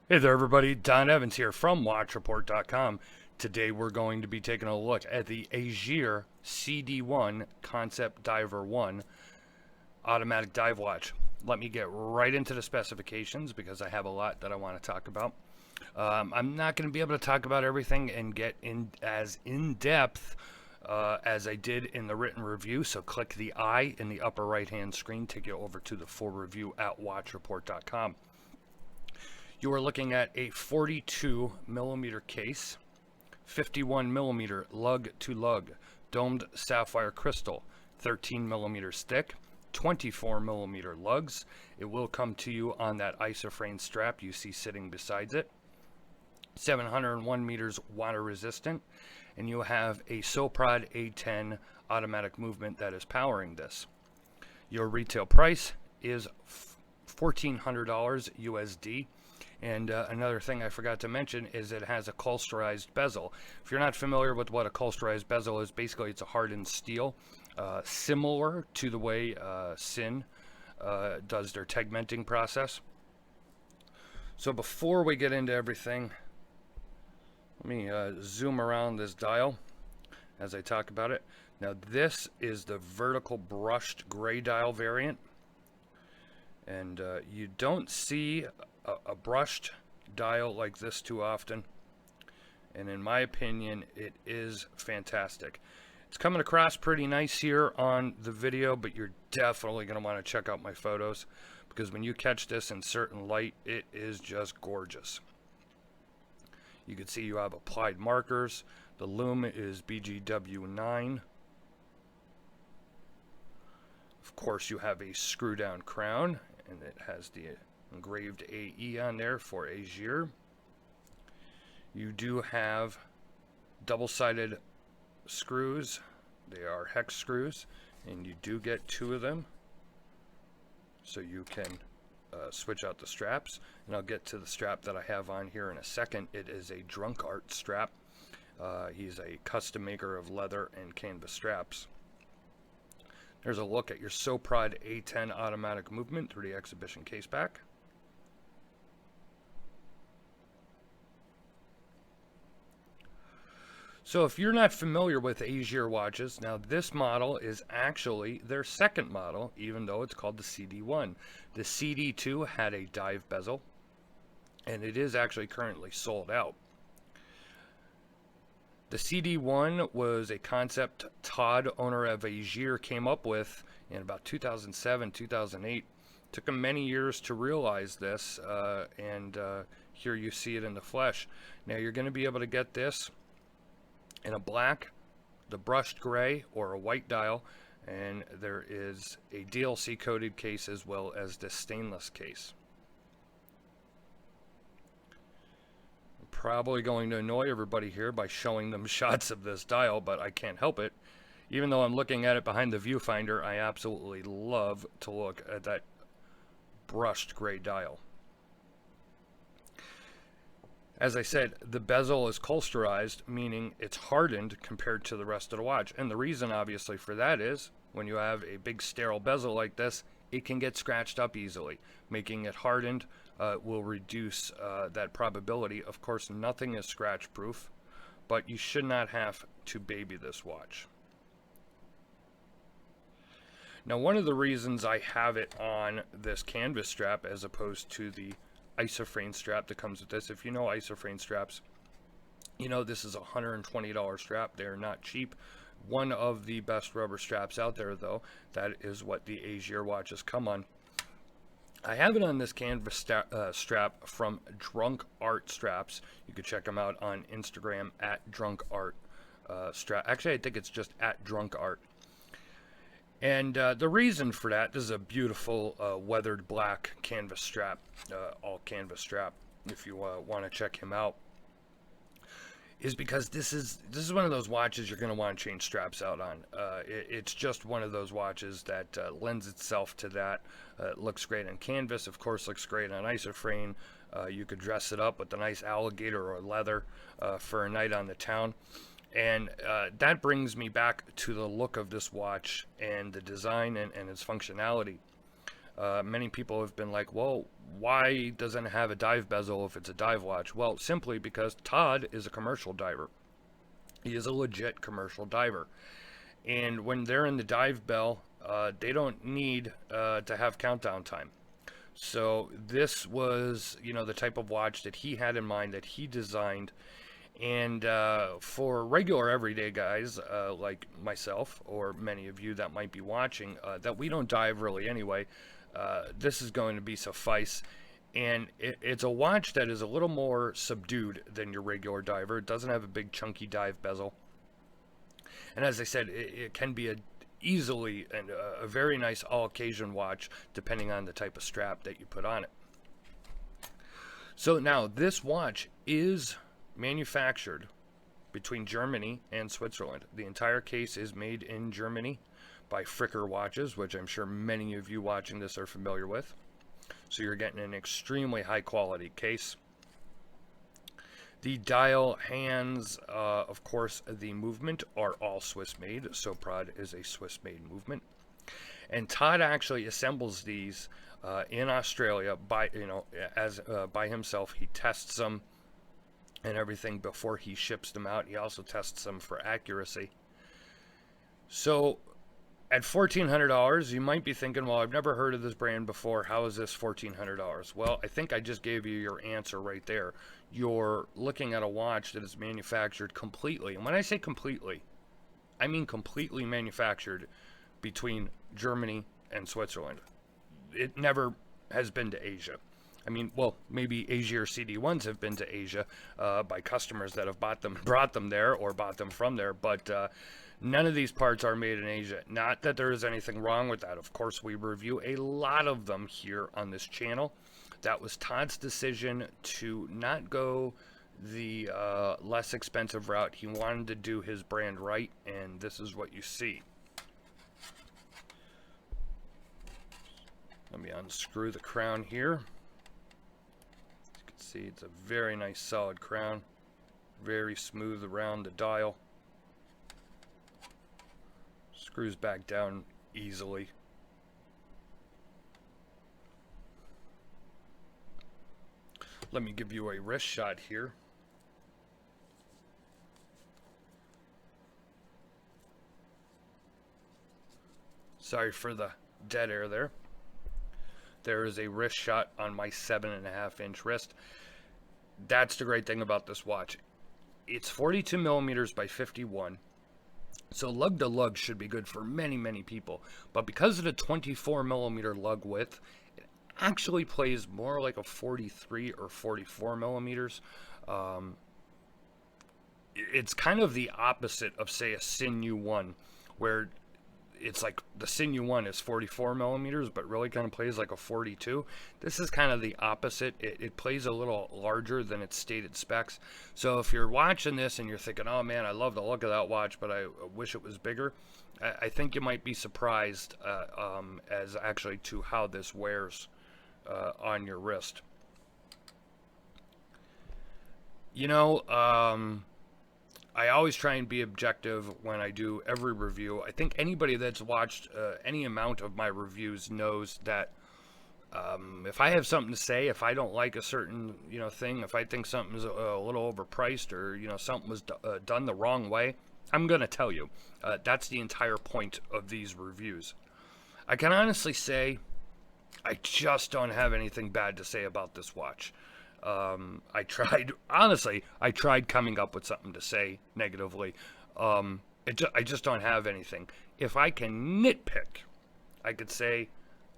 Hey there, everybody. Don Evans here from WatchReport.com. Today we're going to be taking a look at the Aegir CD1 Concept Diver 1 automatic dive watch. Let me get right into the specifications because I have a lot that I want to talk about. I'm not going to be able to talk about everything and get in depth as I did in the written review. So click the I in the upper right hand screen, take you over to the full review at WatchReport.com. You are looking at a 42 millimeter case, 51 millimeter lug to lug, domed sapphire crystal, 13 millimeters thick, 24 millimeter lugs. It will come to you on that isofrane strap you see sitting beside it. 701 meters water resistant, and you have a Soprod A10 automatic movement that is powering this. Your retail price is $1,400 USD. And another thing I forgot to mention is it has a causterized bezel. If you're not familiar with what a causterized bezel is, basically it's a hardened steel, similar to the way Sin does their tegmenting process. So before we get into everything, let me zoom around this dial as I talk about it. Now this is the vertical brushed gray dial variant. And you don't see a brushed dial like this too often, and in my opinion it is fantastic. It's coming across pretty nice here on the video, but you're definitely going to want to check out my photos because when you catch this in certain light, it is just gorgeous. You can see you have applied markers. The Loom is BGW9. Of course, you have a screw down crown, and it has the engraved AE on there for Aegir. You do have double-sided screws. They are hex screws, and you do get two of them, so you can switch out the straps. And I'll get to the strap that I have on here in a second. It is a Drunk Art strap. He's a custom maker of leather and canvas straps. There's a look at your Soprod A10 automatic movement through the exhibition case back. So if you're not familiar with Aegir watches, now this model is actually their second model, even though it's called the CD1. The CD2 had a dive bezel, and it is actually currently sold out. The CD1 was a concept Todd, owner of Aegir, came up with in about 2007, 2008. Took him many years to realize this, and here you see it in the flesh. Now you're going to be able to get this in a black, the brushed gray, or a white dial, and there is a DLC coated case as well as the stainless case. I'm probably going to annoy everybody here by showing them shots of this dial, but I can't help it. Even though I'm looking at it behind the viewfinder, I absolutely love to look at that brushed gray dial. As I said, the bezel is causterized, meaning it's hardened compared to the rest of the watch. And the reason, obviously, for that is when you have a big sterile bezel like this, it can get scratched up easily. Making it hardened will reduce that probability. Of course, nothing is scratch proof, but you should not have to baby this watch. Now, one of the reasons I have it on this canvas strap as opposed to the isofrane strap that comes with this, if you know isofrane straps, you know this is a $120 strap. They're not cheap. One of the best rubber straps out there, though. That is what the Aegir watches come on. I have it on this canvas strap from Drunk Art Straps. You can check them out on Instagram at Drunk Art Strap. Actually, I think it's just at Drunk Art. And the reason for that, this is a beautiful weathered black canvas strap, all canvas strap, if you want to check him out, is because this is one of those watches you're going to want to change straps out on. It's just one of those watches that lends itself to that. It looks great on canvas, of course, looks great on isofrane. You could dress it up with a nice alligator or leather for a night on the town. And that brings me back to the look of this watch and the design and its functionality. Many people have been like, well, why doesn't it have a dive bezel if it's a dive watch? Well, simply because Todd is a commercial diver. He is a legit commercial diver. And when they're in the dive bell, they don't need to have countdown time. So this was, the type of watch that he had in mind, that he designed. And for regular everyday guys like myself, or many of you that might be watching, that we don't dive really anyway, this is going to be suffice. And it's a watch that is a little more subdued than your regular diver. It doesn't have a big chunky dive bezel. And as I said, it can be easily a very nice all-occasion watch, depending on the type of strap that you put on it. So now, this watch is manufactured between Germany and Switzerland. The entire case is made in Germany by Fricker Watches, which I'm sure many of you watching this are familiar with. So you're getting an extremely high-quality case. The dial hands, of course, the movement are all Swiss-made. So Prod is a Swiss-made movement, and Todd actually assembles these in Australia by by himself. He tests them and everything before he ships them out. He also tests them for accuracy. So at $1,400, you might be thinking, well, I've never heard of this brand before. How is this $1,400? Well, I think I just gave you your answer right there. You're looking at a watch that is manufactured completely. And when I say completely, I mean completely manufactured between Germany and Switzerland. It never has been to Asia. I mean, well, maybe Aegir CD1s have been to Asia by customers that have bought them, brought them there, or bought them from there, but none of these parts are made in Asia. Not that there is anything wrong with that. Of course, we review a lot of them here on this channel. That was Todd's decision to not go the less expensive route. He wanted to do his brand right, and this is what you see. Let me unscrew the crown here. As you can see, it's a very nice solid crown. Very smooth around the dial. Screws back down easily. Let me give you a wrist shot here. Sorry for the dead air there. There is a wrist shot on my 7.5-inch wrist. That's the great thing about this watch. It's 42 millimeters by 51. So lug to lug should be good for many, many people. But because of the 24 millimeter lug width, it actually plays more like a 43 or 44 millimeters. It's kind of the opposite of, say, a Sinew 1, where it's like the Sinew 1 is 44 millimeters, but really kind of plays like a 42. This is kind of the opposite. It plays a little larger than its stated specs. So if you're watching this and you're thinking, oh man, I love the look of that watch, but I wish it was bigger, I think you might be surprised as actually to how this wears on your wrist. You know, I always try and be objective when I do every review. I think anybody that's watched any amount of my reviews knows that if I have something to say, if I don't like a certain thing, if I think something's a little overpriced, or something was done the wrong way, I'm gonna tell you. That's the entire point of these reviews. I can honestly say I just don't have anything bad to say about this watch. I tried coming up with something to say negatively. I just don't have anything. If I can nitpick, I could say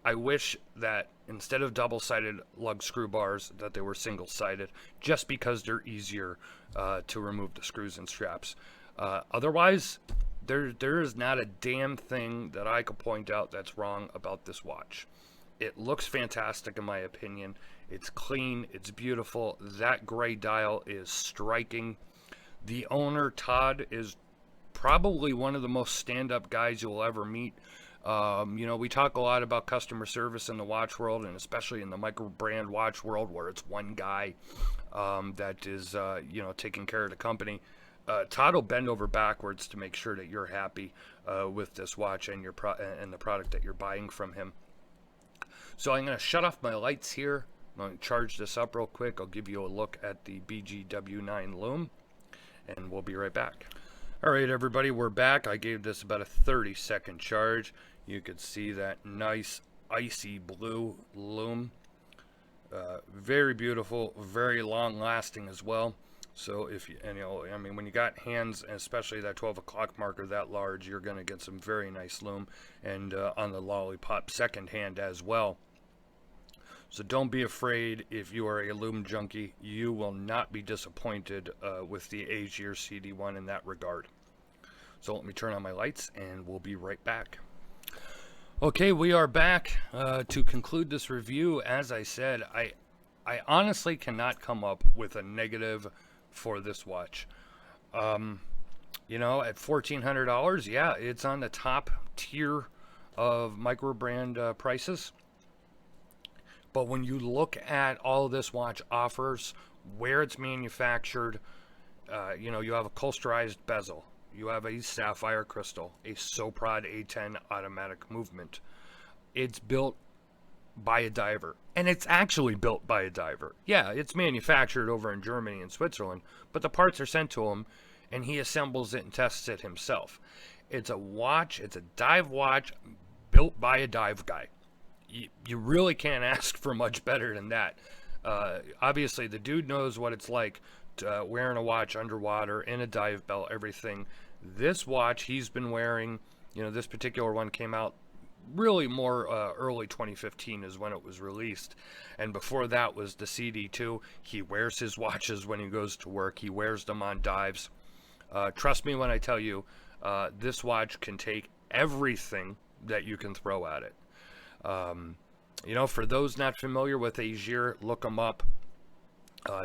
I wish that instead of double-sided lug screw bars, that they were single-sided, just because they're easier to remove the screws and straps. Otherwise, there is not a damn thing that I could point out that's wrong about this watch. It looks fantastic in my opinion. It's clean, it's beautiful. That gray dial is striking. The owner, Todd, is probably one of the most stand-up guys you'll ever meet. We talk a lot about customer service in the watch world, and especially in the micro-brand watch world, where it's one guy that is, taking care of the company. Todd will bend over backwards to make sure that you're happy with this watch and and the product that you're buying from him. So I'm going to shut off my lights here. I'm going to charge this up real quick. I'll give you a look at the BGW9 Loom, and we'll be right back. All right, everybody, we're back. I gave this about a 30-second charge. You could see that nice icy blue Loom. Very beautiful, very long lasting as well. So if you, I mean, when you got hands, especially that 12 o'clock marker that large, you're going to get some very nice Loom, and on the Lollipop second hand as well. So don't be afraid if you are a Loom junkie. You will not be disappointed with the Aegir CD1 in that regard. So let me turn on my lights and we'll be right back. Okay, we are back to conclude this review. As I said, I honestly cannot come up with a negative for this watch. You know, at $1,400, yeah, it's on the top tier of micro brand prices. But when you look at all this watch offers, where it's manufactured, you know, you have a clusterized bezel, you have a sapphire crystal, a Soprod A10 automatic movement. It's built by a diver, and it's actually built by a diver. Yeah, it's manufactured over in Germany and Switzerland, but the parts are sent to him, and he assembles it and tests it himself. It's a watch, it's a dive watch built by a dive guy. You really can't ask for much better than that. Obviously, the dude knows what it's like to, wearing a watch underwater, in a dive belt, everything. This watch he's been wearing, you know, this particular one came out really more early 2015 is when it was released. And before that was the CD2. He wears his watches when he goes to work. He wears them on dives. Trust me when I tell you, this watch can take everything that you can throw at it. You know, for those not familiar with Aegir, look them up.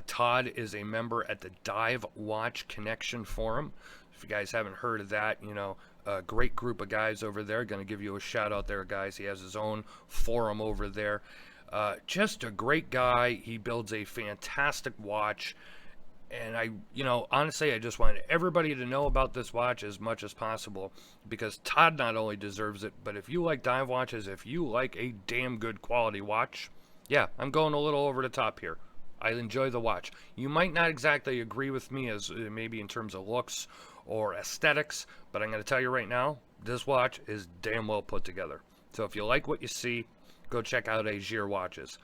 Todd is a member at the Dive Watch Connection Forum. If you guys haven't heard of that, you know, a great group of guys over there. Going to give you a shout out there, guys. He has his own forum over there. Just a great guy. He builds a fantastic watch. And you know, honestly, I just wanted everybody to know about this watch as much as possible, because Todd not only deserves it, but if you like dive watches, if you like a damn good quality watch, yeah, I'm going a little over the top here. I enjoy the watch. You might not exactly agree with me as maybe in terms of looks or aesthetics, but I'm going to tell you right now, this watch is damn well put together. So if you like what you see, go check out Aegir watches.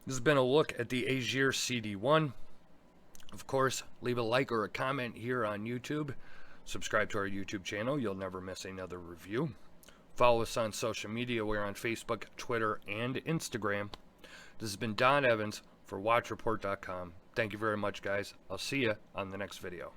This has been a look at the Aegir CD1. Of course, leave a like or a comment here on YouTube. Subscribe to our YouTube channel. You'll never miss another review. Follow us on social media. We're on Facebook, Twitter, and Instagram. This has been Don Evans for WatchReport.com. Thank you very much, guys. I'll see you on the next video.